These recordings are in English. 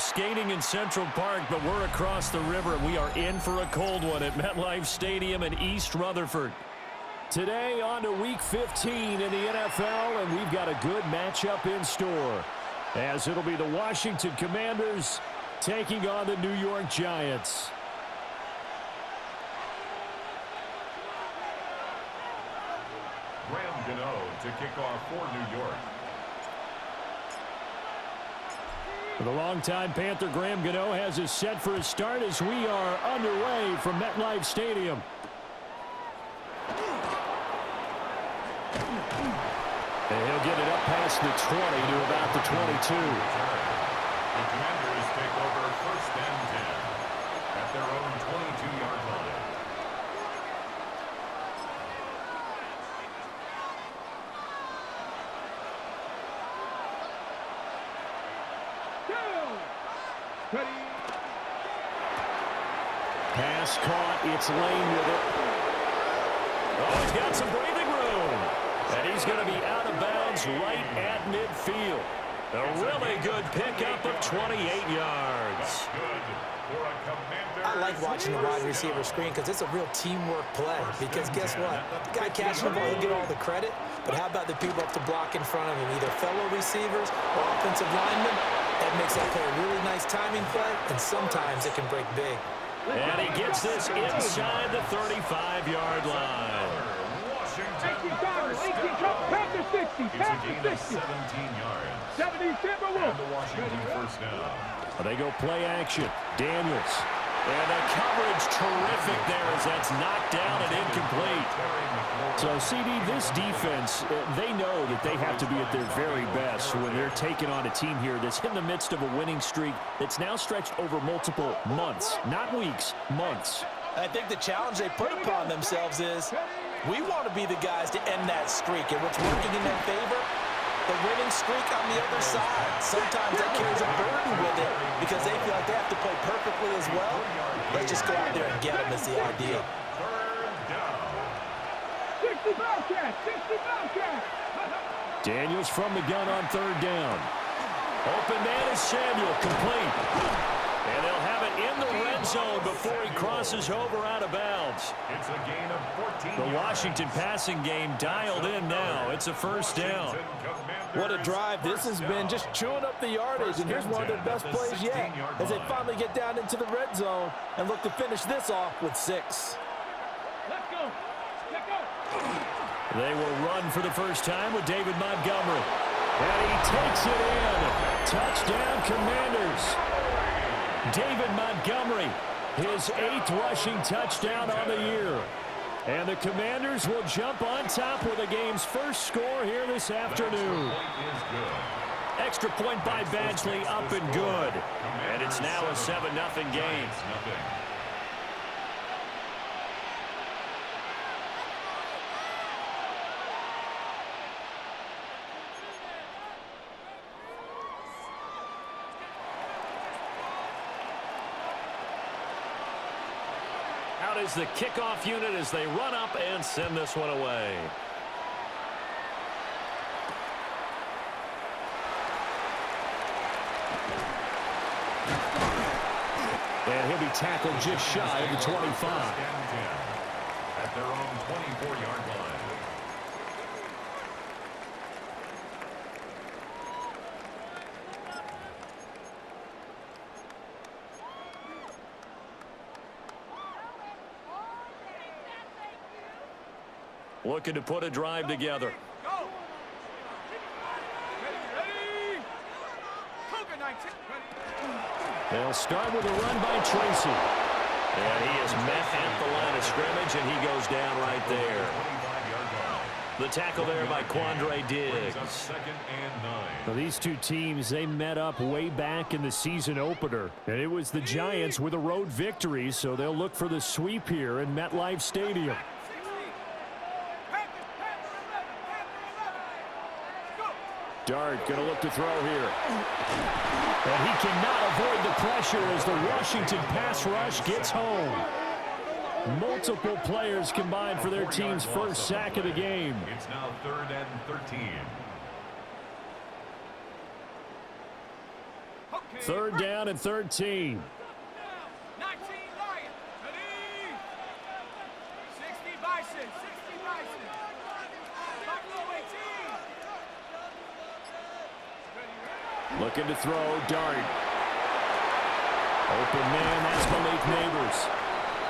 skating in Central Park, but we're across the river, and we are in for a cold one at MetLife Stadium in East Rutherford. Today on to Week 15 in the NFL, and we've got a good matchup in store, as it'll be the Washington Commanders taking on the New York Giants. Graham Gano to kick off for New York. The longtime Panther Graham Gano has us set for a start as we are underway from MetLife Stadium. And he'll get it up past the 20 to about the 22. The Commanders take over first and 10 at their own 22-yard line. Pass caught. It's Lane with it. Oh, he's got some breathing room. And he's going to be out of bounds right at midfield. A really good pickup of 28 yards. I like watching the wide receiver screen because it's a real teamwork play. Because guess what? The guy catching the ball, he'll get all the credit. But how about the people up to block in front of him, either fellow receivers or offensive linemen? That makes that play a really nice timing play, and sometimes it can break big. And he gets this inside the 35-yard line. It's a gain of 17 yards. And the Washington first down. They go play action. Daniels. And the coverage terrific there as that's knocked down and incomplete. So, CD, this defense, they know that they have to be at their very best when they're taking on a team here that's in the midst of a winning streak that's now stretched over multiple months, not weeks, months. I think the challenge they put upon themselves is we want to be the guys to end that streak, and what's working in their favor, the winning streak on the other side. Sometimes that carries a burden with it because they feel like they have to play perfectly as well. Let's just go out there and get them is the idea. Daniels from the gun on third down. Open man is Samuel, complete. And they'll have it in the red zone before he crosses over out of bounds. It's a gain of 14 The Washington passing game dialed in now. It's a first down. What a drive this has been, just chewing up the yardage, and here's one of their best plays yet as they finally get down into the red zone and look to finish this off with 6. Let's go. Let's go. They will run for the first time with David Montgomery. And he takes it in. Touchdown, Commanders. David Montgomery, his 8th rushing touchdown on the year. And the Commanders will jump on top with the game's first score here this afternoon. Extra point by Badgley, up and good. And it's now a 7-0 game. Out is the kickoff unit as they run up and send this one away. And he'll be tackled just shy of the 25. At their own 24-yard line. Looking to put a drive together. They'll start with a run by Tracy. And he is met at the line of scrimmage, and he goes down right there. The tackle there by Quandre Diggs. Now, these two teams, they met up way back in the season opener. And it was the Giants with a road victory, so they'll look for the sweep here in MetLife Stadium. Dart going to look to throw here. And he cannot avoid the pressure as the Washington pass rush gets home. Multiple players combined for their team's first sack of the game. It's now 3rd and 13. Third down and 13. 19 Lions. Ready? 60 Bison. 60 Bison. Buffalo 18. Looking to throw. Dart. Open man, that's Malik Neighbors.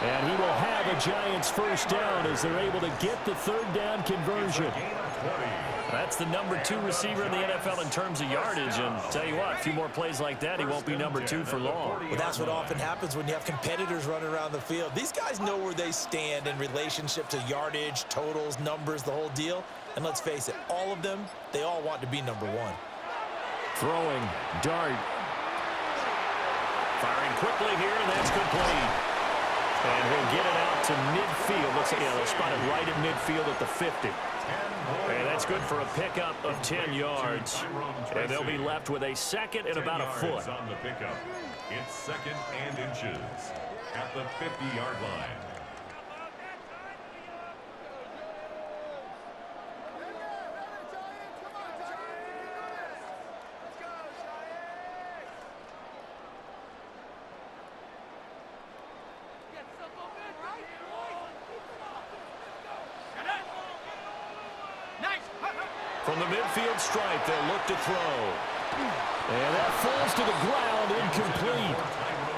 And he will have a Giants first down as they're able to get the third down conversion. That's the number 2 receiver in the NFL in terms of yardage. And tell you what, a few more plays like that, he won't be number 2 for long. Well, that's what often happens when you have competitors running around the field. These guys know where they stand in relationship to yardage, totals, numbers, the whole deal. And let's face it, all of them, they all want to be number 1. Throwing. Dart. Firing quickly here, and that's complete. And he'll get it out to midfield. Looks like they'll spot it right at midfield at the 50. And that's good for a pickup of 10 yards. And they'll be left with a second and about a foot. On the pickup. It's second and inches at the 50-yard line. From the midfield stripe, they'll look to throw. And that falls to the ground, incomplete.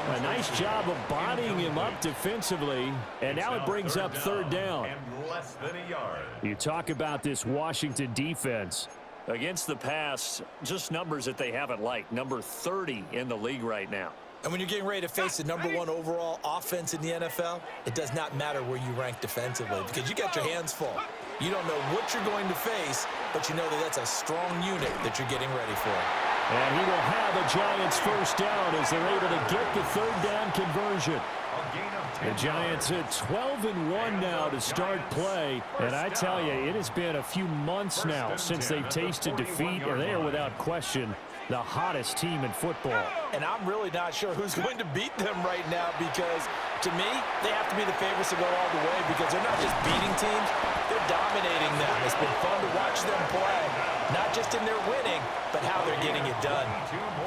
A nice job of bodying him up defensively. And now it brings up third down. And less than a yard. You talk about this Washington defense. Against the pass, just numbers that they haven't liked. Number 30 in the league right now. And when you're getting ready to face the number 1 overall offense in the NFL, it does not matter where you rank defensively because you got your hands full. You don't know what you're going to face, but you know that that's a strong unit that you're getting ready for. And he will have a Giants first down as they're able to get the third down conversion. The Giants at 12-1 now to start play. And I tell you, it has been a few months now since they've tasted defeat, and they are without question the hottest team in football. And I'm really not sure who's going to beat them right now because, to me, they have to be the favorites to go all the way because they're not just beating teams, they're dominating them. It's been fun to watch them play, not just in their winning, but how they're getting it done.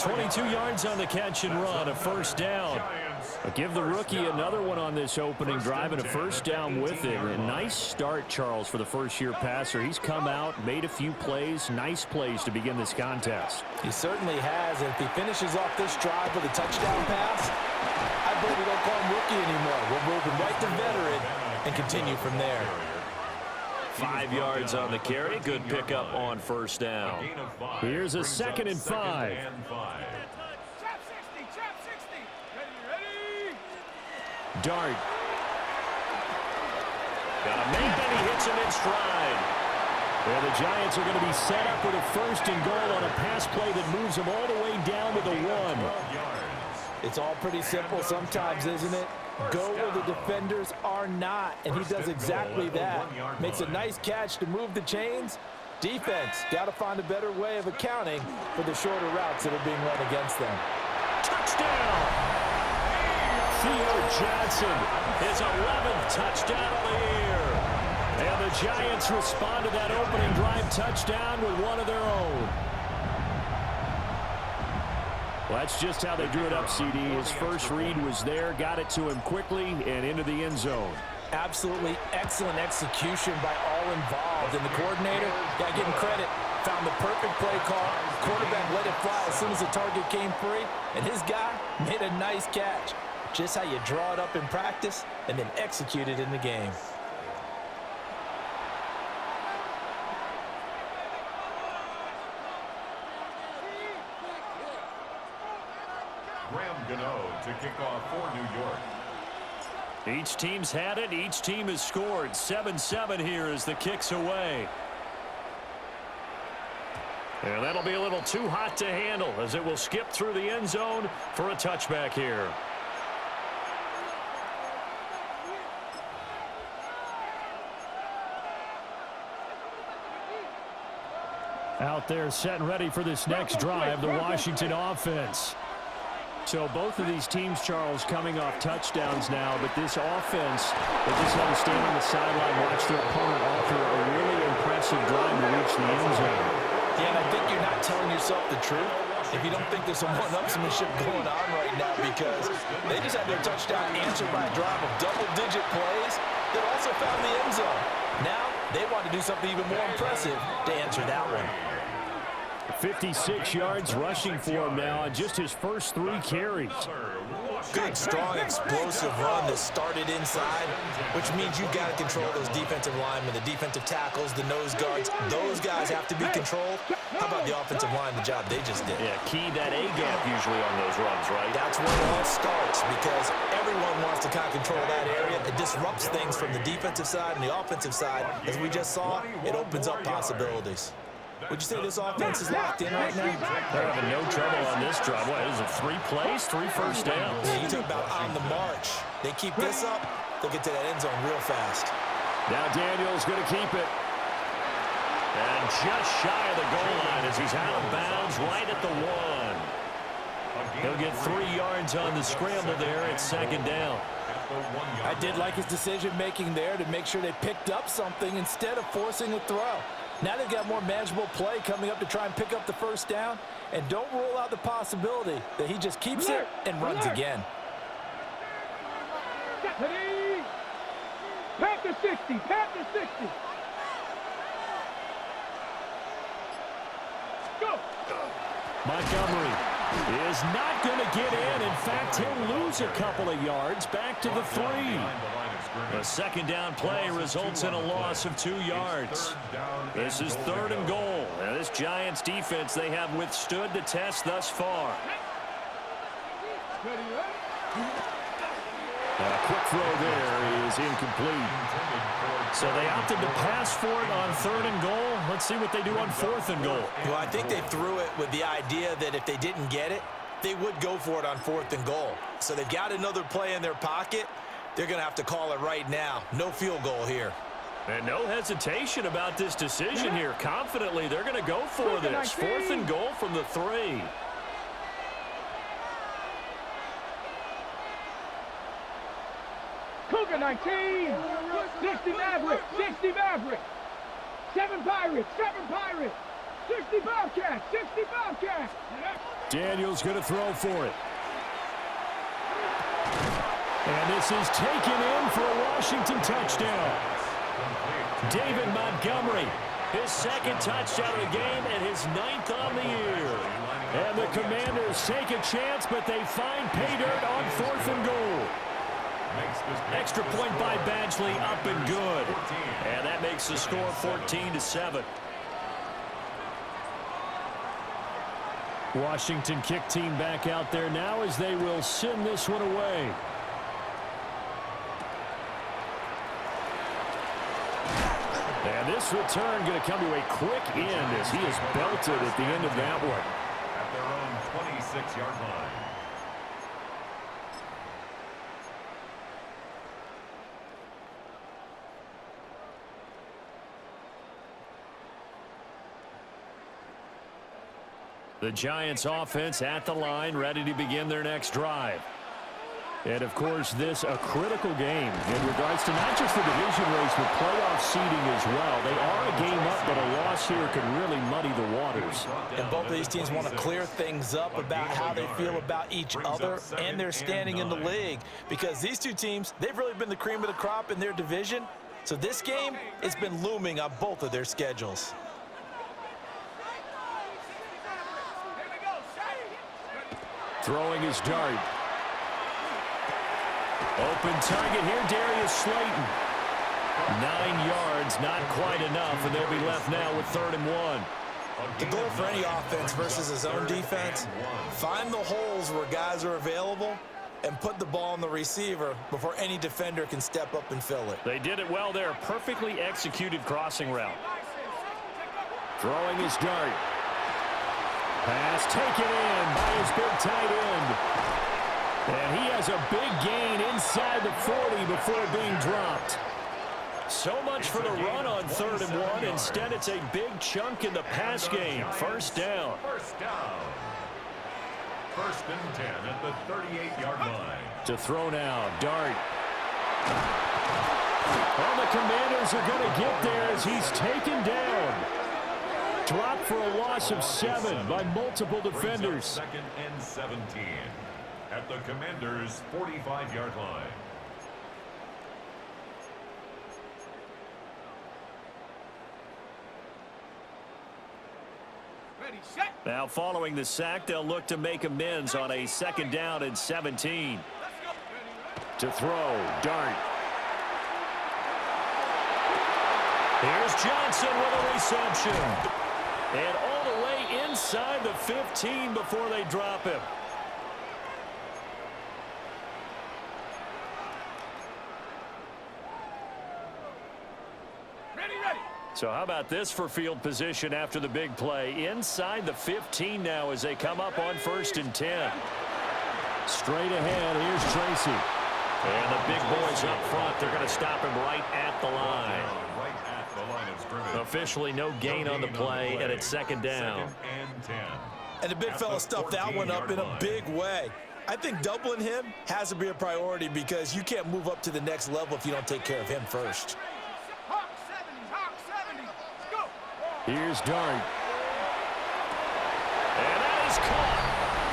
22 yards on the catch and run, a first down. Give the rookie another one on this opening drive and a first down with it. A nice start, Charles, for the first-year passer. He's come out, made a few plays, nice plays to begin this contest. He certainly has. And if he finishes off this drive with a touchdown pass, I believe we don't call him rookie anymore. We'll move him right to veteran and continue from there. 5 yards on the carry. Good pickup on first down. Here's a second and 5. Dart. Got a man, and he hits him in stride. And the Giants are going to be set up with a first and goal on a pass play that moves them all the way down to the 1. It's all pretty simple sometimes, isn't it? Go where the defenders are not, and he does exactly that. Makes a nice catch to move the chains. Defense, got to find a better way of accounting for the shorter routes that are being run against them. Touchdown! Theo Johnson, his 11th touchdown of the year. And the Giants respond to that opening drive touchdown with one of their own. Well, that's just how they drew it up, CD. His first read was there, got it to him quickly, and into the end zone. Absolutely excellent execution by all involved. And the coordinator, got to give him credit, found the perfect play call. Quarterback let it fly as soon as the target came free, and his guy made a nice catch. Just how you draw it up in practice and then execute it in the game. Graham Gano to kick off for New York. Each team's had it. Each team has scored. 7-7 here as the kick's away. And that'll be a little too hot to handle as it will skip through the end zone for a touchback here. Out there set and ready for this next drive, the Washington offense. So both of these teams, Charles, coming off touchdowns now, but this offense, they just had to stand on the sideline, watch their opponent offer a really impressive drive to reach the end zone. Yeah, and I think you're not telling yourself the truth if you don't think there's some one-upsmanship going on right now, because they just had their touchdown answered by a drive of double-digit plays that also found the end zone. Now they want to do something even more impressive to answer that one. 56 yards rushing for him now on just his first 3 carries. Good, strong, explosive run that started inside, which means you've got to control those defensive linemen, the defensive tackles, the nose guards. Those guys have to be controlled. How about the offensive line, the job they just did? Yeah, key that A-gap usually on those runs, right? That's where it all starts, because everyone wants to kind of control that area. It disrupts things from the defensive side and the offensive side. As we just saw, it opens up possibilities. Would you say this offense is locked in right now? They're having no trouble on this drive. What is it, 3 plays, 3 first downs? Yeah, you talk about on the march. They keep this up, they'll get to that end zone real fast. Now Daniel's going to keep it. And just shy of the goal line as he's out of bounds right at the 1. He'll get 3 yards on the scramble there at 2nd down. I did like his decision-making there to make sure they picked up something instead of forcing a throw. Now they've got more manageable play coming up to try and pick up the first down, and don't rule out the possibility that he just keeps it and runs again. Pat to 60, pat to 60. Go. Montgomery is not going to get in. In fact, he'll lose a couple of yards back to the 3. The 2nd down play results in a loss of 2 yards. This is 3rd and goal. Now, this Giants defense, they have withstood the test thus far. A quick throw there is incomplete. So they opted to pass for it on 3rd and goal. Let's see what they do on 4th and goal. Well, I think they threw it with the idea that if they didn't get it, they would go for it on 4th and goal. So they've got another play in their pocket. They're going to have to call it right now. No field goal here. And no hesitation about this decision here. Confidently, they're going to go for this. 4th and goal from the 3. Cougar 19. 60 Maverick. 60 Maverick. 7 Pirates. 7 Pirates. 60 Bobcats. 60 Bobcats. Daniel's going to throw for it. And this is taken in for a Washington touchdown. David Montgomery, his 2nd touchdown of the game and his 9th on the year. And the Commanders take a chance, but they find pay dirt on 4th and goal. Extra point by Badgley, up and good. And that makes the score 14-7. Washington kick team back out there now as they will send this one away. And this return going to come to a quick end as he is belted at the end of that one. At their own 26-yard line. The Giants offense at the line, ready to begin their next drive. And, of course, this a critical game in regards to not just the division race, but playoff seeding as well. They are a game up, but a loss here could really muddy the waters. And both of these teams want to clear things up about how they feel about each other and their standing in the league. Because these two teams, they've really been the cream of the crop in their division. So this game, it's been looming on both of their schedules. Throwing his dart. Open target here, Darius Slayton. 9 yards, not quite enough, and they'll be left now with 3rd and 1. The goal for any offense versus his own defense, find the holes where guys are available and put the ball on the receiver before any defender can step up and fill it. They did it well there. Perfectly executed crossing route. Throwing his dart. Pass taken in by his big tight end. And he has a big gain inside the 40 before being dropped. So much for the run on 3rd and 1. Instead, it's a big chunk in the pass game. First down. First down. 1st and 10 at the 38-yard line. To throw now, dart. And the Commanders are going to get there as he's taken down. Dropped for a loss of 7 by multiple defenders. Second and 17 at the Commanders' 45-yard line. Now following the sack, they'll look to make amends on a 2nd down and 17. To throw, Dart. Here's Johnson with a reception. And all the way inside the 15 before they drop him. So how about this for field position after the big play? Inside the 15 now as they come up on 1st and 10. Straight ahead, here's Tracy. And the big boys up front, they're going to stop him right at the line. Officially no gain on the play, and it's 2nd down. And the big fella stuffed that one up in a big way. I think doubling him has to be a priority because you can't move up to the next level if you don't take care of him first. Here's Dart. And that is caught.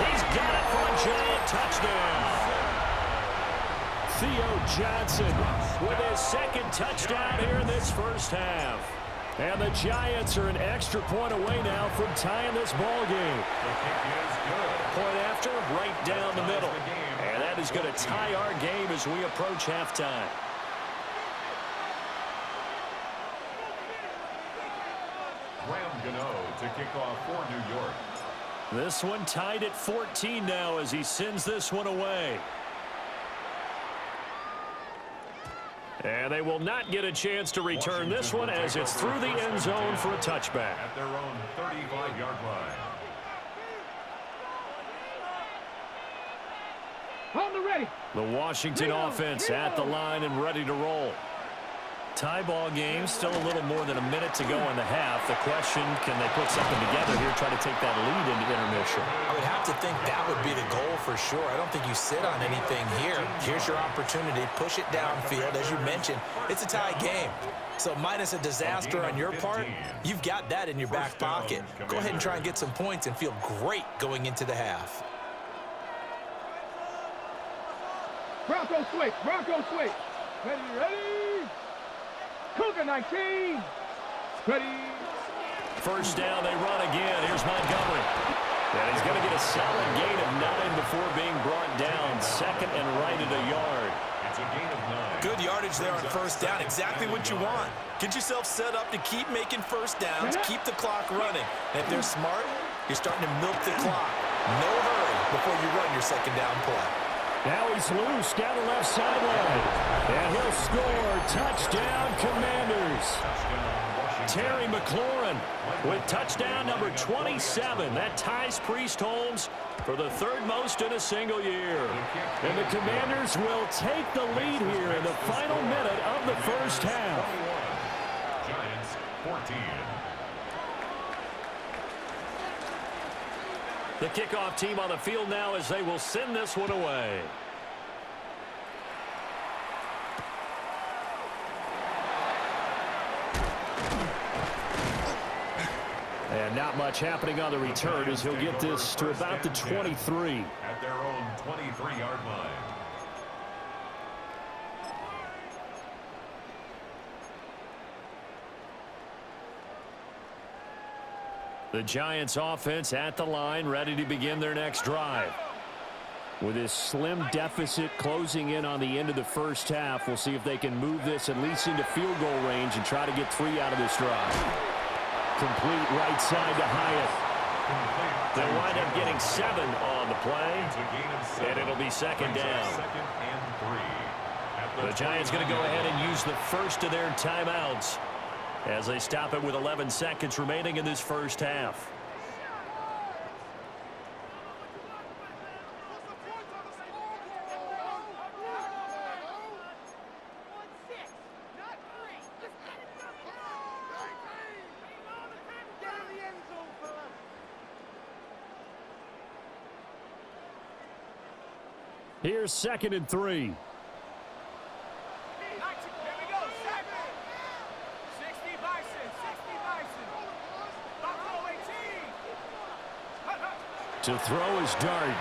He's got it for a giant touchdown. Theo Johnson with his 2nd touchdown here in this first half. And the Giants are an extra point away now from tying this ball game. Point after, right down the middle. And that is going to tie our game as we approach halftime. To kick off for New York. This one tied at 14 now as he sends this one away. And they will not get a chance to return this one as it's through the end zone for a touchback. At their own 35-yard line. On the ready. The Washington offense at the line and ready to roll. Tie ball game, still a little more than a minute to go in the half. The question, can they put something together here, try to take that lead into intermission? I would have to think that would be the goal for sure. I don't think you sit on anything here. Here's your opportunity. Push it downfield. As you mentioned, it's a tie game. So minus a disaster on your part, you've got that in your back pocket. Go ahead and try and get some points and feel great going into the half. Bronco switch. Bronco switch. Ready, ready. Cougar 19. Ready. First down, they run again. Here's Montgomery. And he's going to get a solid gain of 9 before being brought down. 2nd and right at a yard. It's a gain of 9. Good yardage there on first down. Exactly what you want. Get yourself set up to keep making first downs, keep the clock running. And if they're smart, you're starting to milk the clock. No hurry before you run your 2nd down play. Now he's loose down the left sideline. And he'll score. Touchdown, Commanders. Terry McLaurin with touchdown number 27. That ties Priest Holmes for the 3rd most in a single year. And the Commanders will take the lead here in the final minute of the first half. Giants 14. The kickoff team on the field now as they will send this one away. And not much happening on the return as he'll get this to about the 23. At their own 23-yard line. The Giants offense at the line, ready to begin their next drive. With this slim deficit closing in on the end of the first half, we'll see if they can move this at least into field goal range and try to get 3 out of this drive. Complete right side to Hyatt. They'll wind up getting 7 on the play, and it'll be 2nd down. The Giants going to go ahead and use the first of their timeouts as they stop it with 11 seconds remaining in this first half. Here's 2nd and 3. To throw his dart.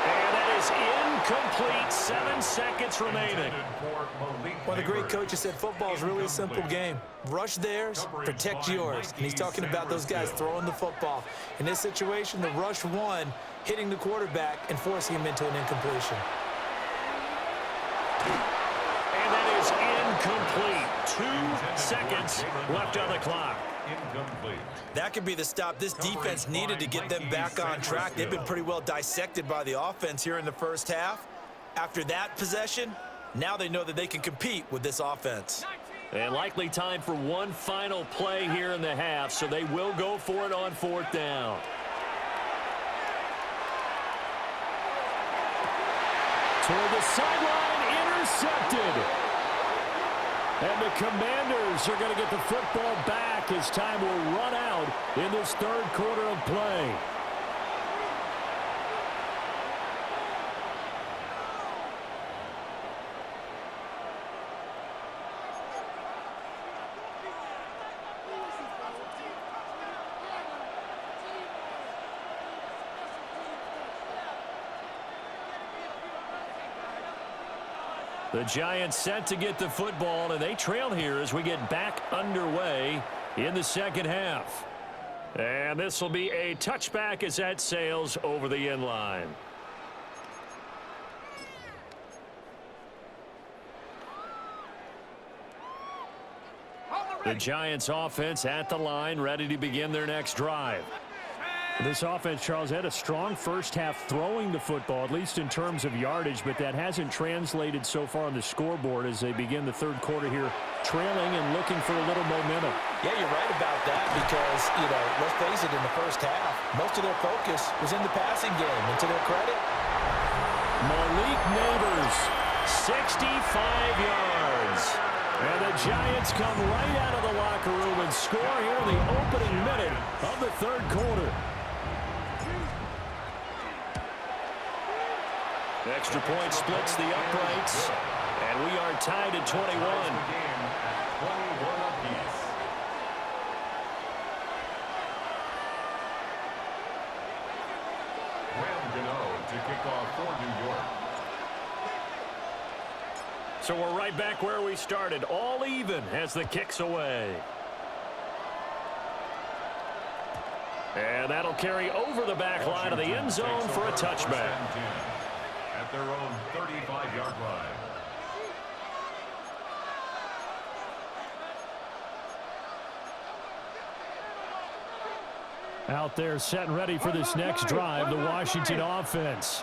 And that is incomplete. 7 seconds remaining. One of the great coaches said football is really a simple game. Rush theirs, protect yours. And he's talking about those guys throwing the football. In this situation, the rush one, hitting the quarterback and forcing him into an incompletion. And that is incomplete. 2 seconds left on the clock. Incomplete. That could be the stop this defense needed to get them back on track. They've been pretty well dissected by the offense here in the first half. After that possession, now they know that they can compete with this offense. And likely time for one final play here in the half, so they will go for it on 4th down. Toward the sideline, intercepted. And the Commanders are going to get the football back as time will run out in this 3rd quarter of play. The Giants set to get the football, and they trail here as we get back underway in the 2nd half. And this will be a touchback as that sails over the end line. The Giants offense at the line, ready to begin their next drive. This offense, Charles, had a strong first half throwing the football, at least in terms of yardage, but that hasn't translated so far on the scoreboard as they begin the 3rd quarter here, trailing and looking for a little momentum. Yeah, you're right about that because, let's face it, in the first half, most of their focus was in the passing game. And to their credit, Malik Neighbors, 65 yards. And the Giants come right out of the locker room and score here in the opening minute of the 3rd quarter. Extra point splits the uprights, and we are tied at 21. To kick off for New York. So we're right back where we started, all even as the kick's away. And that'll carry over the back line of the end zone for a touchback. At their own 35-yard line. Out there set and ready for this next drive, the Washington offense.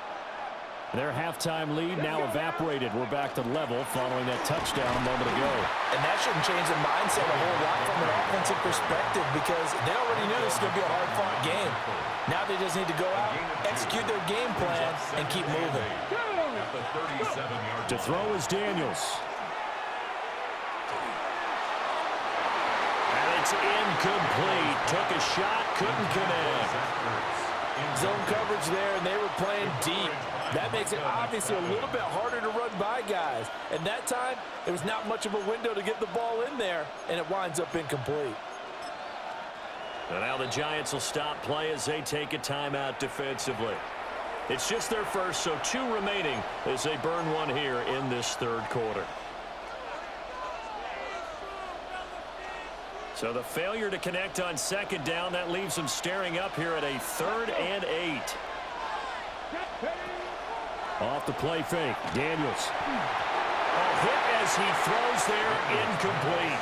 Their halftime lead now evaporated. We're back to level following that touchdown a moment ago. and that shouldn't change the mindset a whole lot from an offensive perspective because they already knew this was going to be a hard-fought game. Now they just need to go out, execute their game plan, and keep moving. To throw is Daniels. And it's incomplete. Took a shot, couldn't connect. Zone coverage there, and they were playing deep. That makes it obviously a little bit harder to run by guys. And that time, there was not much of a window to get the ball in there, and it winds up incomplete. And now the Giants will stop play as they take a timeout defensively. It's just their first, so 2 remaining as they burn one here in this third quarter. So the failure to connect on second down, that leaves them staring up here at a 3rd and 8. Off the play fake, Daniels. A hit as he throws there, incomplete.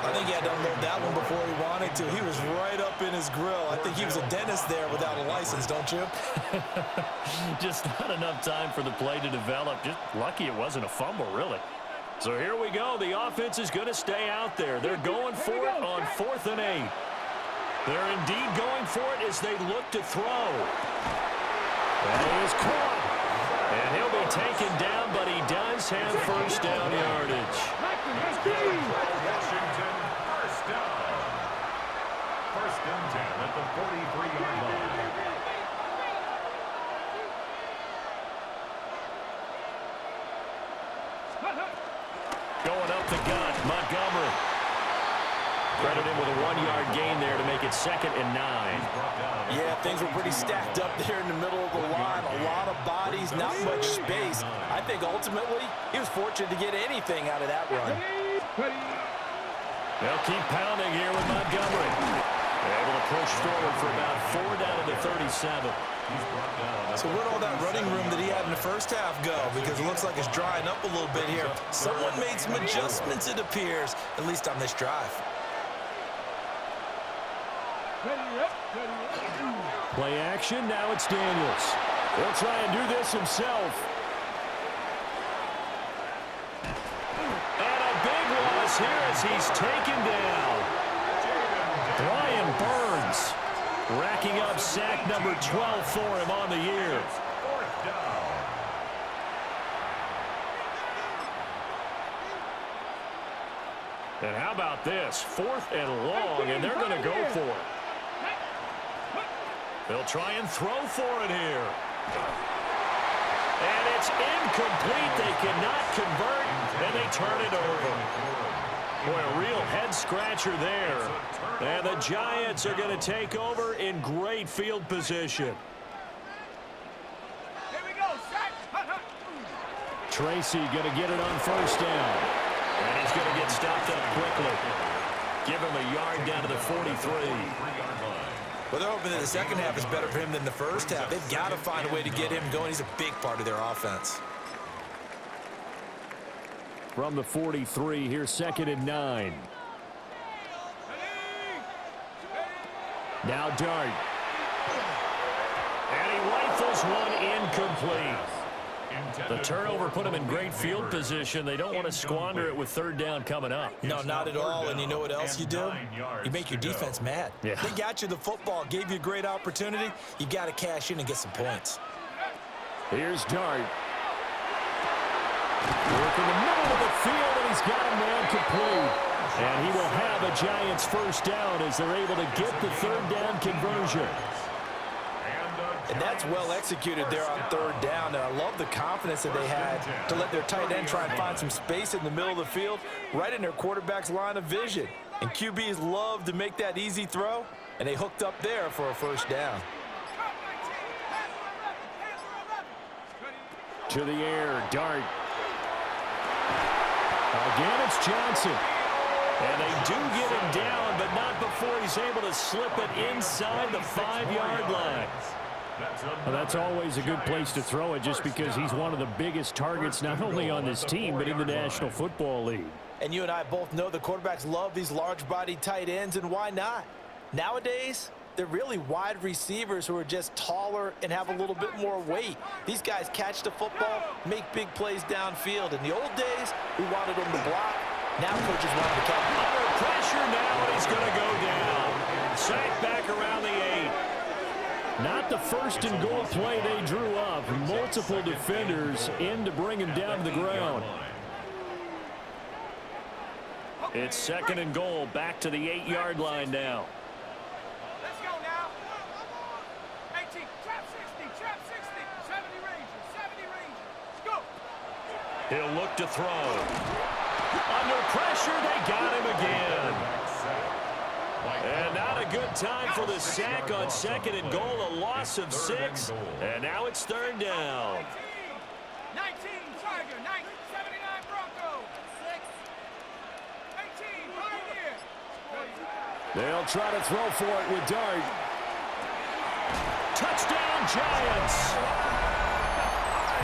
I think he had to unload that one before he wanted to. He was right up in his grill. I think he was a dentist there without a license, don't you? Just not enough time for the play to develop. Just lucky it wasn't a fumble, really. So here we go. The offense is going to stay out there. They're going for it on 4th and 8. They're indeed going for it as they look to throw. And he is caught. And he'll be taken down, but he does have first down yardage. Washington, first down. 1st and 10 at the 43-yard line. Going up the gut, Montgomery. Credit him with a 1-yard gain there to make it 2nd and 9. Yeah, things were pretty stacked up there in the middle of the line. A lot of bodies, not much space. I think ultimately he was fortunate to get anything out of that run. They'll keep pounding here with Montgomery. They're able to push forward for about 4 down to the 37. So where'd all that running room that he had in the first half go? Because it looks like it's drying up a little bit here. Someone made some adjustments, it appears, at least on this drive. Play action, now it's Daniels. He'll try and do this himself. And a big loss here as he's taken down. Brian Burns racking up sack number 12 for him on the year. And how about this? 4th and long, and they're going to go for it. They'll try and throw for it here. And it's incomplete. They cannot convert, and they turn it over. Boy, a real head-scratcher there. And the Giants are going to take over in great field position. Here we go, set. Tracy going to get it on 1st down. And he's going to get stopped up quickly. Give him a yard down to the 43. Well, they're hoping that the second half is better for him than the first half. They've got to find a way to get him going. He's a big part of their offense. From the 43, here's 2nd and 9. Now Dart. And he rifles one incomplete. The turnover put him in great field position. They don't want to squander it with 3rd down coming up. No, not at all. And you know what else you do? You make your defense mad. Yeah. They got you the football, gave you a great opportunity. You got to cash in and get some points. Here's Dart. Work in the middle of the field, and he's got a man complete. And he will have a Giants 1st down as they're able to get the 3rd down conversion. And that's well executed there on 3rd down. And I love the confidence that they had to let their tight end try and find some space in the middle of the field, right in their quarterback's line of vision. And QBs love to make that easy throw, and they hooked up there for a 1st down. To the air, Dart. Again, it's Johnson. And they do get him down, but not before he's able to slip it inside the 5-yard line. Well, that's always a good place to throw it just because he's one of the biggest targets not only on this team but in the National Football League. And you and I both know the quarterbacks love these large-bodied tight ends, and why not? Nowadays, they're really wide receivers who are just taller and have a little bit more weight. These guys catch the football, make big plays downfield. In the old days, we wanted them to block. Now coaches want them to catch. Under pressure now, and he's going to go down. Sacked back around the 8. Not the 1st and goal play they drew up. Multiple defenders in to bring him down to the ground. It's 2nd and goal, back to the 8-yard line now. Let's go now. 18, trap 60, 70 Rangers, go. He'll look to throw. Under pressure, they got him again. And not a good time for the sack on 2nd and goal, a loss of 6. And now it's 3rd down. 19, Tiger, 79 Bronco. 18, Pioneer. They'll try to throw for it with Dart. Touchdown, Giants.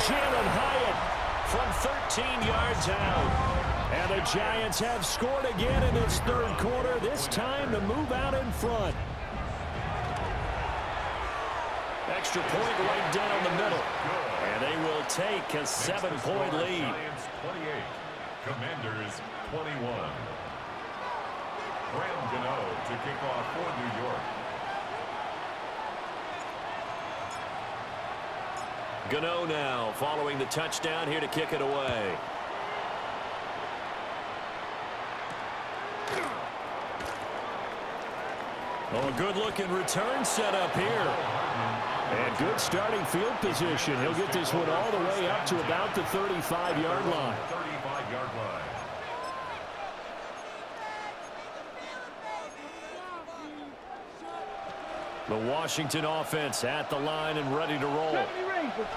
Jalen Hyatt from 13 yards out. And the Giants have scored again in this 3rd quarter, this time to move out in front. Extra point right down the middle. And they will take a 7-point lead. 28, Commanders 21. Graham Gano to kick off for New York. Gano now following the touchdown here to kick it away. Oh, a good-looking return set up here. And good starting field position. He'll get this one all the way up to about the 35-yard line. 35-yard line. The Washington offense at the line and ready to roll. 70 Rangers.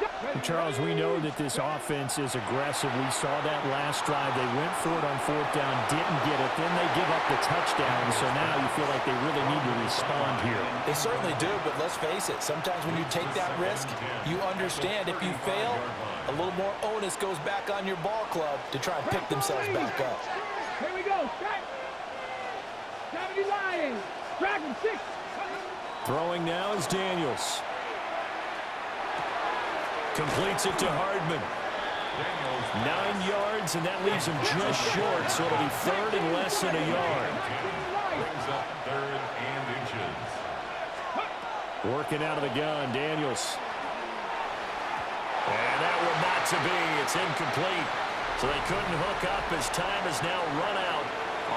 Charles, we know that this offense is aggressive. We saw that last drive. They went for it on fourth down, didn't get it. Then they give up the touchdown. So now you feel like they really need to respond here. They certainly do, but let's face it. Sometimes when you take that risk, you understand if you fail, a little more onus goes back on your ball club to try and pick themselves back up. Here we go. Set. 70 Lions. Dragon 6. Throwing now is Daniels. Completes it to Hardman. 9 yards, and that leaves him just short, so it'll be third and less than a yard. Brings up third and inches. Working out of the gun, Daniels. And that one not to be. It's incomplete. So they couldn't hook up as time has now run out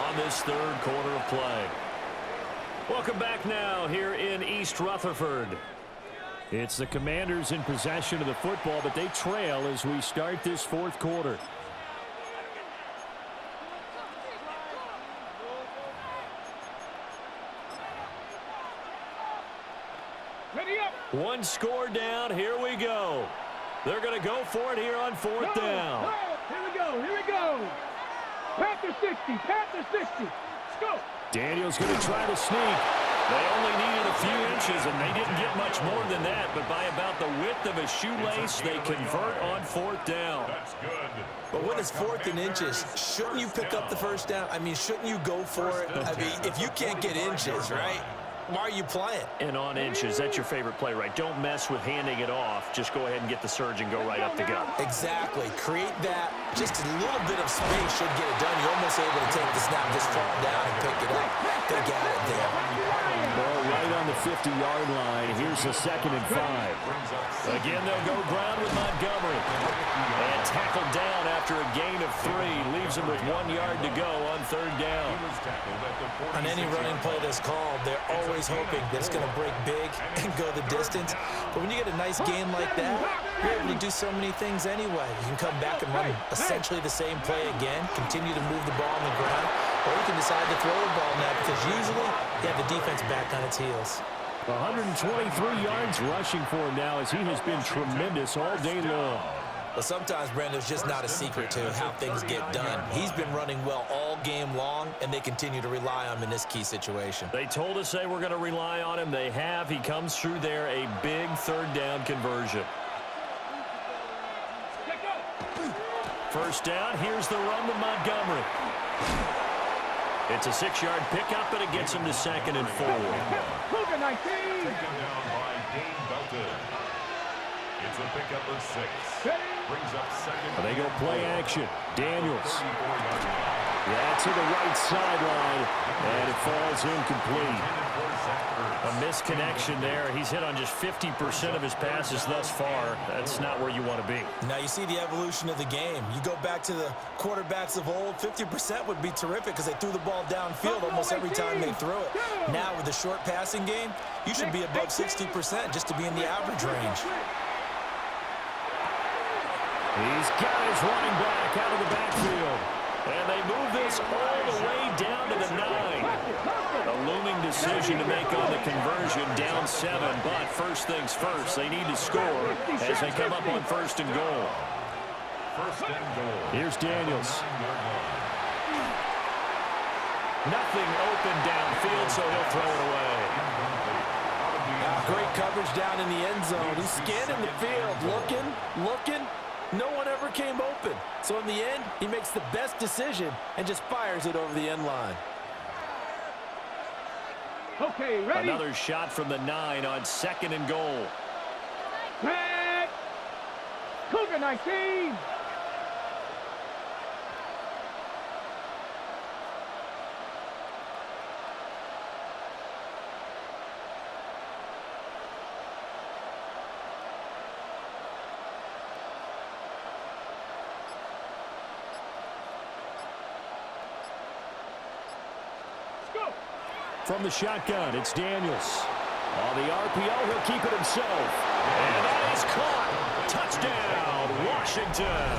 on this third quarter of play. Welcome back now here in East Rutherford. It's the Commanders in possession of the football, but they trail as we start this fourth quarter. Ready up. One score down. Here we go. They're going to go for it here on fourth down. Here we go. Here we go. Panther 60. Panther 60. Let's go. Daniels going to try to sneak. They only needed a few inches, and they didn't get much more than that. But by about the width of a shoelace, they convert on fourth down. That's good. But when it's fourth and inches, shouldn't you pick up the first down? I mean, shouldn't you go for it? I mean, if you can't get inches, right? Why are you playing? And on inches, that's your favorite play, right? Don't mess with handing it off. Just go ahead and get the surge and go right up the gut. Exactly. Create that. Just a little bit of space should get it done. You're almost able to take the snap, just fall down and pick it up. They got it there. Ball right on the 50-yard line. Here's the 2nd and 5. Again, they'll go ground with Montgomery. And tackled down after a gain of 3. Leaves him with 1 yard to go on third down. On any running play that's called, they're always hoping that it's going to break big and go the distance. But when you get a nice game like that, you're able to do so many things anyway. You can come back and run essentially the same play again, continue to move the ball on the ground, or you can decide to throw the ball now because usually you have the defense back on its heels. 123 yards rushing for him now as he has been tremendous all day long. But sometimes, Brandon, there's just not a secret to how things get done. He's been running well all game long, and they continue to rely on him in this key situation. They told us they were going to rely on him. They have. He comes through there, a big third down conversion. First down, here's the run to Montgomery. It's a 6-yard pickup, and it gets him to 2nd and 4. Cougar 19. Taken down by Dane Belton. It's a pickup of 6. Brings up 2nd. They go play action. Daniels. 34-yard line. Yeah, to the right sideline, and it falls incomplete. A misconnection there. He's hit on just 50% of his passes thus far. That's not where you want to be. Now you see the evolution of the game. You go back to the quarterbacks of old, 50% would be terrific because they threw the ball downfield almost every time they threw it. Now with the short passing game, you should be above 60% just to be in the average range. He's got his running back out of the backfield. And they move this all the way down to the 9. A looming decision to make on the conversion, down 7. But first things first, they need to score as they come up on 1st and goal. 1st and goal. Here's Daniels. Nothing open downfield, so he'll throw it away. Great coverage down in the end zone. He's scanning the field, looking. No one ever came open. So in the end, he makes the best decision and just fires it over the end line. Okay, ready? Another shot from the 9 on 2nd and goal. Red. Cougar 19. From the shotgun, it's Daniels. On the RPO, he'll keep it himself. And that is caught. Touchdown, Washington.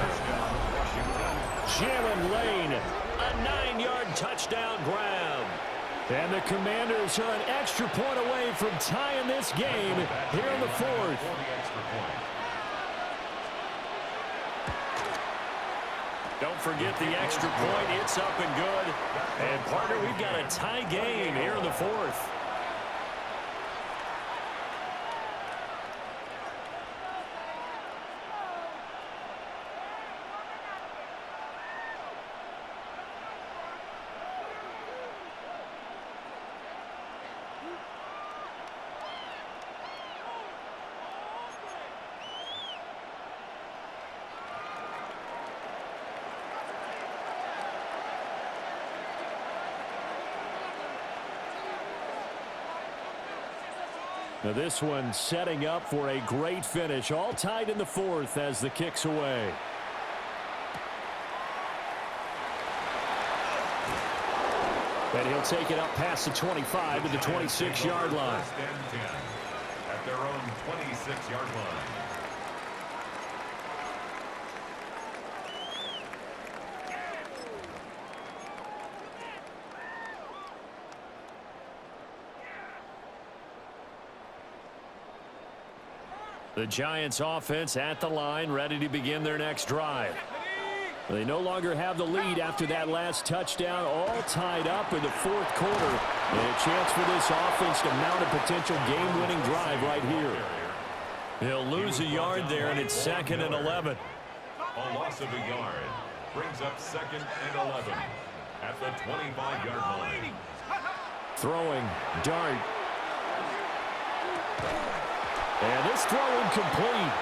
Jalen Lane, a 9-yard touchdown grab. And the Commanders are an extra point away from tying this game here in the fourth. Don't forget the extra point. It's up and good. And, partner, we've got a tie game here in the fourth. Now this one setting up for a great finish. All tied in the fourth as the kick's away. And he'll take it up past the 25 to the 26-yard line. At their own 26-yard line. The Giants offense at the line, ready to begin their next drive. They no longer have the lead after that last touchdown, all tied up in the fourth quarter. And a chance for this offense to mount a potential game-winning drive right here. He'll lose a yard there, and it's 2nd and 11. A loss of a yard brings up 2nd and 11 at the 25-yard line. Throwing, Dart. And this throw incomplete.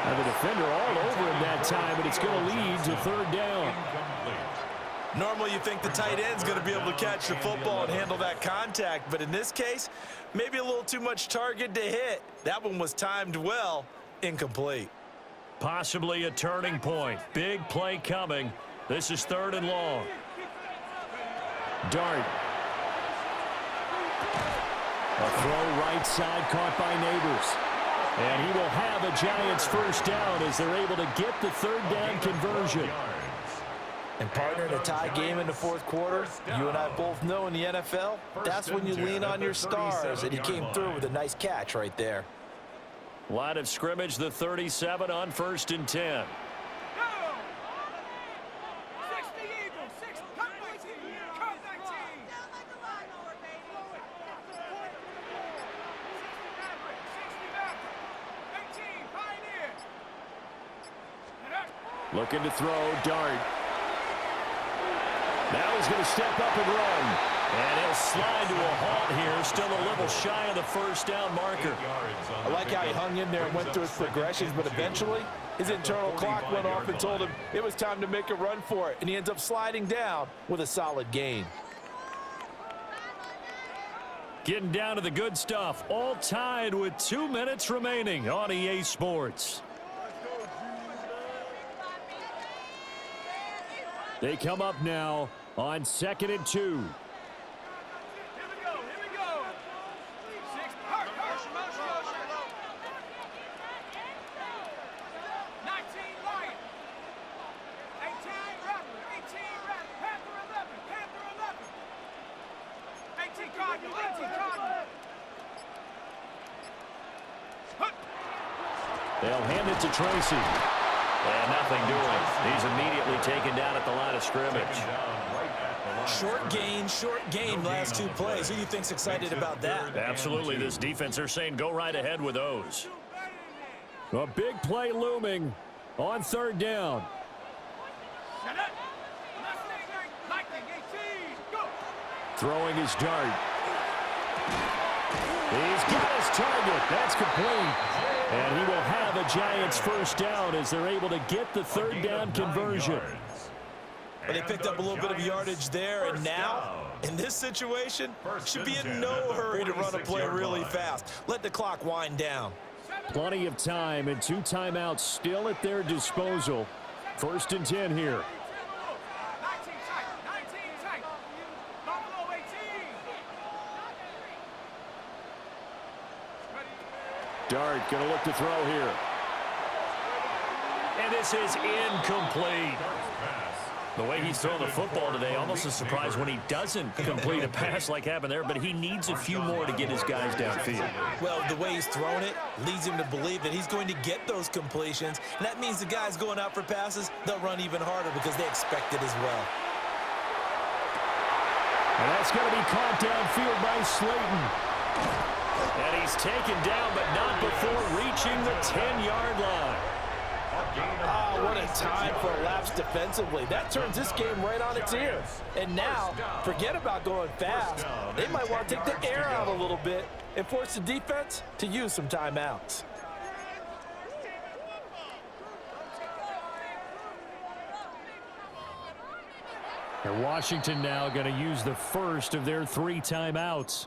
And the defender all over him that time, but it's going to lead to 3rd down. Normally you think the tight end's going to be able to catch the football and handle that contact, but in this case, maybe a little too much target to hit. That one was timed well, incomplete. Possibly a turning point. Big play coming. This is 3rd and long. Dart. A throw right side caught by Neighbors. And he will have a Giants first down as they're able to get the 3rd down conversion. And partner, in a tie game in the fourth quarter, you and I both know in the NFL, that's when you lean on your stars, and he came through with a nice catch right there. Line of scrimmage, the 37 on 1st and 10. Looking to throw, Dart. Now he's going to step up and run. And he'll slide to a halt here, still a little shy of the first down marker. I like how he hung in there and went through his progressions, but eventually his internal clock went off and told him it was time to make a run for it, and he ends up sliding down with a solid gain. Getting down to the good stuff, all tied with 2 minutes remaining on EA Sports. They come up now on 2nd and 2. Here we go. 6, motion. 19, Lion. 18, Rattler. 18, Rattler. Panther 11. 18, Cardinal. They'll hand it to Tracy. And nothing doing. He's immediately taken down at the line of scrimmage. Short gain last 2 plays. Who do you think's excited about that? Absolutely. This defense, they're saying go right ahead with those. A big play looming on 3rd down. Throwing his Dart. He's got his target. That's complete. And he will have a Giants first down as they're able to get the 3rd down conversion. But they picked up a little bit of yardage there, and now, in this situation, should be in no hurry to run a play really fast. Let the clock wind down. Plenty of time and 2 timeouts still at their disposal. 1st and 10 here. 19 tight. Buffalo 18. Dart going to look to throw here. And this is incomplete. The way he's throwing the football today, almost a surprise when he doesn't complete a pass like happened there, but he needs a few more to get his guys downfield. Well, the way he's thrown it leads him to believe that he's going to get those completions, and that means the guys going out for passes, they'll run even harder because they expect it as well. And that's going to be caught downfield by Slayton. And he's taken down, but not before reaching the 10-yard line. Oh, what a time for a lapse defensively. That turns this game right on its ear. And now, forget about going fast. They might want to take the air out a little bit and force the defense to use some timeouts. And Washington now going to use the first of their 3 timeouts.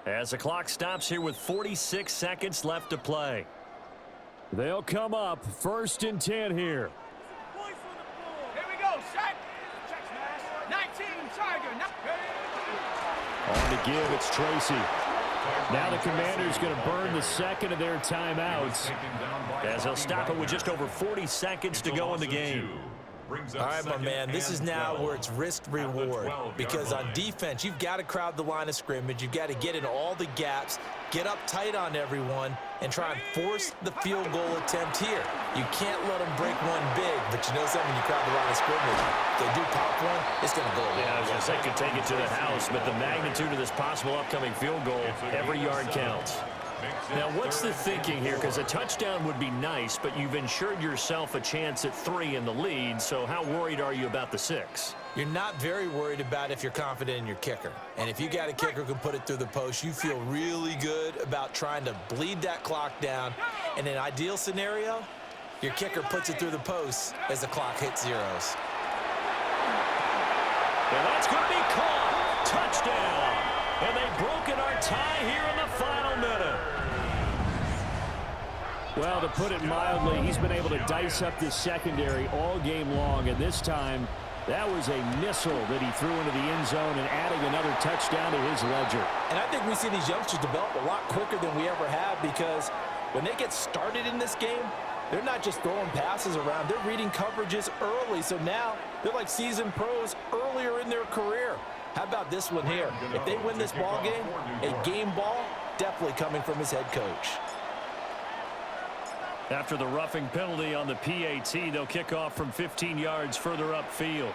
As the clock stops here with 46 seconds left to play. They'll come up 1st and 10 here. Here we go, set. Check smash. 19, Tiger. On to give, it's Tracy. Now the Commanders going to burn the second of their timeouts as they'll stop it with just over 40 seconds to go in the game. All right, my man, this is now where it's risk-reward because on defense, you've got to crowd the line of scrimmage. You've got to get in all the gaps, get up tight on everyone, and try and force the field goal attempt here. You can't let them break one big, but you know something, you crowd the line of scrimmage. If they do pop one, it's going to go away. Yeah, I was going to say could take it to the house, but the magnitude of this possible upcoming field goal, every yard counts. Now, what's the thinking here? Because a touchdown would be nice, but you've ensured yourself a chance at 3 in the lead, so how worried are you about the 6? You're not very worried about if you're confident in your kicker. And if you got a kicker who can put it through the post, you feel really good about trying to bleed that clock down. In an ideal scenario, your kicker puts it through the post as the clock hits zeros. And that's going to be caught. Touchdown. And they've broken our tie here in the final minute. Well, to put it mildly, he's been able to dice up this secondary all game long, and this time that was a missile that he threw into the end zone and adding another touchdown to his ledger. And I think we see these youngsters develop a lot quicker than we ever have because when they get started in this game, they're not just throwing passes around. They're reading coverages early, so now they're like seasoned pros earlier in their career. How about this one here? If they win this ball game, a game ball definitely coming from his head coach. After the roughing penalty on the PAT, they'll kick off from 15 yards further upfield.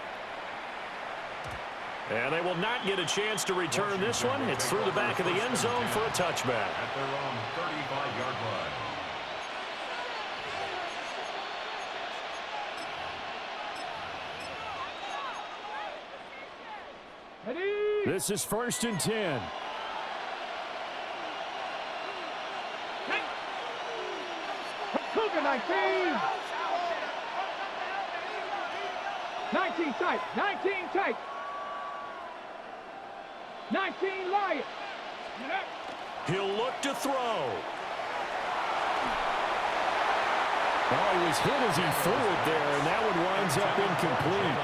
And they will not get a chance to return this one. It's through the back of the end zone for a touchback. At their own 35-yard line. Ready? This is 1st and 10. Cougar 19. 19 tight. 19 tight. 19 Lion. He'll look to throw. Oh, he was hit as he threw it there, and that one winds up incomplete.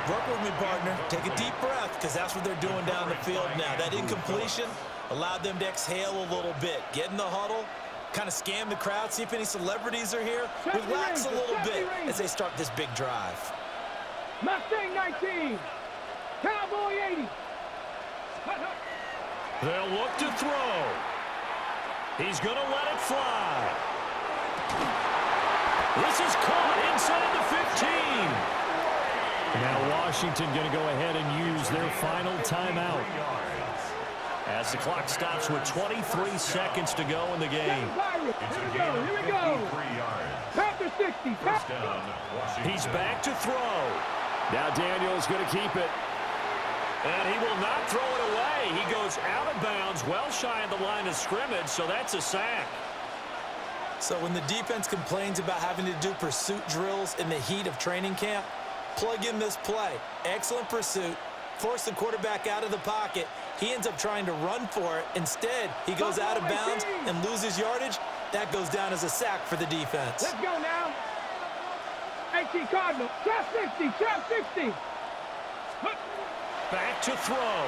Work with me, partner. Take a deep breath because that's what they're doing down the field now. That incompletion allowed them to exhale a little bit. Get in the huddle. Kind of scan the crowd, see if any celebrities are here. Relax a little bit as they start this big drive. Mustang 19. Cowboy 80. They'll look to throw. He's going to let it fly. This is caught inside the 15. Now Washington going to go ahead and use their final timeout. As the clock stops with 23 seconds to go in the game. Here we go. Panther 60. He's back to throw. Now Daniel's going to keep it. And he will not throw it away. He goes out of bounds, well shy of the line of scrimmage, so that's a sack. So when the defense complains about having to do pursuit drills in the heat of training camp, plug in this play. Excellent pursuit. Force the quarterback out of the pocket. He ends up trying to run for it. Instead, he goes out of bounds and loses yardage. That goes down as a sack for the defense. Let's go now. 18 Cardinal. Trap 60. Trap 60. Back to throw.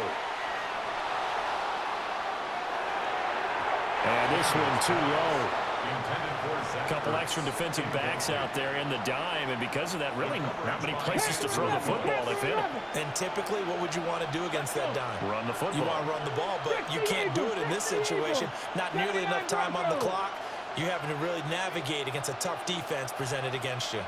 And this one too low. Intended for A Zach couple Ertz. extra defensive backs out there in the dime, and because of that, really not many places to throw the football if in it. And typically, what would you want to do against that dime? Run the football. You want to run the ball, but you can't do it in this situation. Not nearly enough time on the clock. You're having to really navigate against a tough defense presented against you.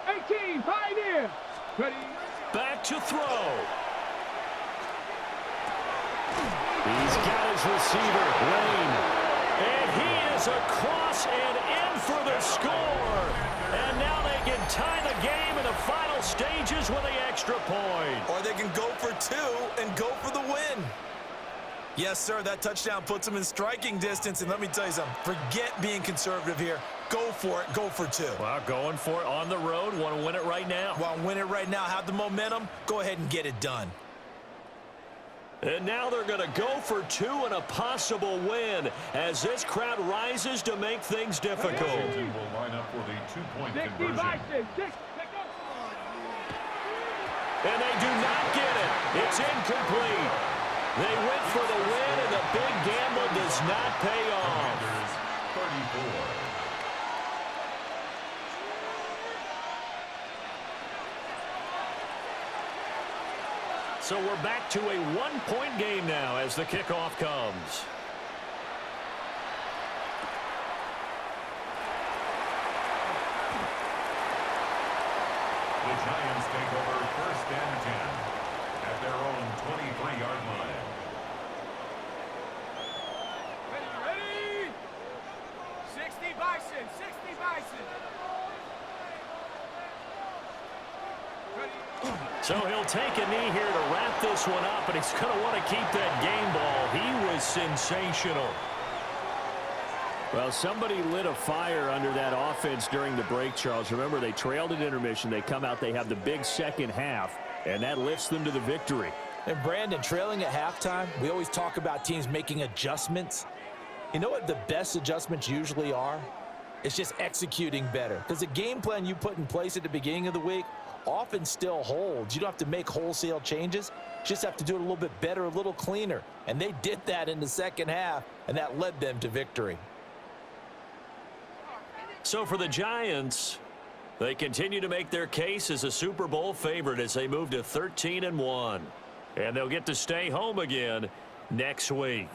18, Pioneer. Ready. Back to throw. He's got his receiver, Lane. And he is across and in for the score. And now they can tie the game in the final stages with the extra point. Or they can go for two and go for the win. Yes, sir, that touchdown puts them in striking distance. And let me tell you something, forget being conservative here. Go for it, go for two. Well, going for it on the road. Want to win it right now. Well, win it right now, have the momentum, go ahead and get it done. And now they're going to go for two and a possible win as this crowd rises to make things difficult. Washington will line up for the two-point 60 conversion. Bison. 6. And they do not get it. It's incomplete. They went for the win, and the big gamble does not pay off. Commanders 34. So we're back to a one-point game now as the kickoff comes. The Giants take over first and 10 at their own 23-yard line. Ready. 60 Bison. 60 Bison. So he'll take a knee here to wrap this one up, and he's going to want to keep that game ball. He was sensational. Well, somebody lit a fire under that offense during the break, Charles. Remember, they trailed at intermission. They come out, they have the big second half, and that lifts them to the victory. And Brandon, trailing at halftime, we always talk about teams making adjustments. You know what the best adjustments usually are? It's just executing better. Because the game plan you put in place at the beginning of the week often still holds. You don't have to make wholesale changes. You just have to do it a little bit better, a little cleaner. And they did that in the second half, and that led them to victory. So for the Giants, they continue to make their case as a Super Bowl favorite as they move to 13-1. And they'll get to stay home again next week.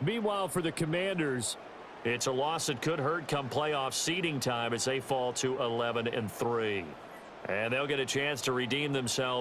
Meanwhile, for the Commanders, it's a loss that could hurt come playoff seeding time as they fall to 11-3. And they'll get a chance to redeem themselves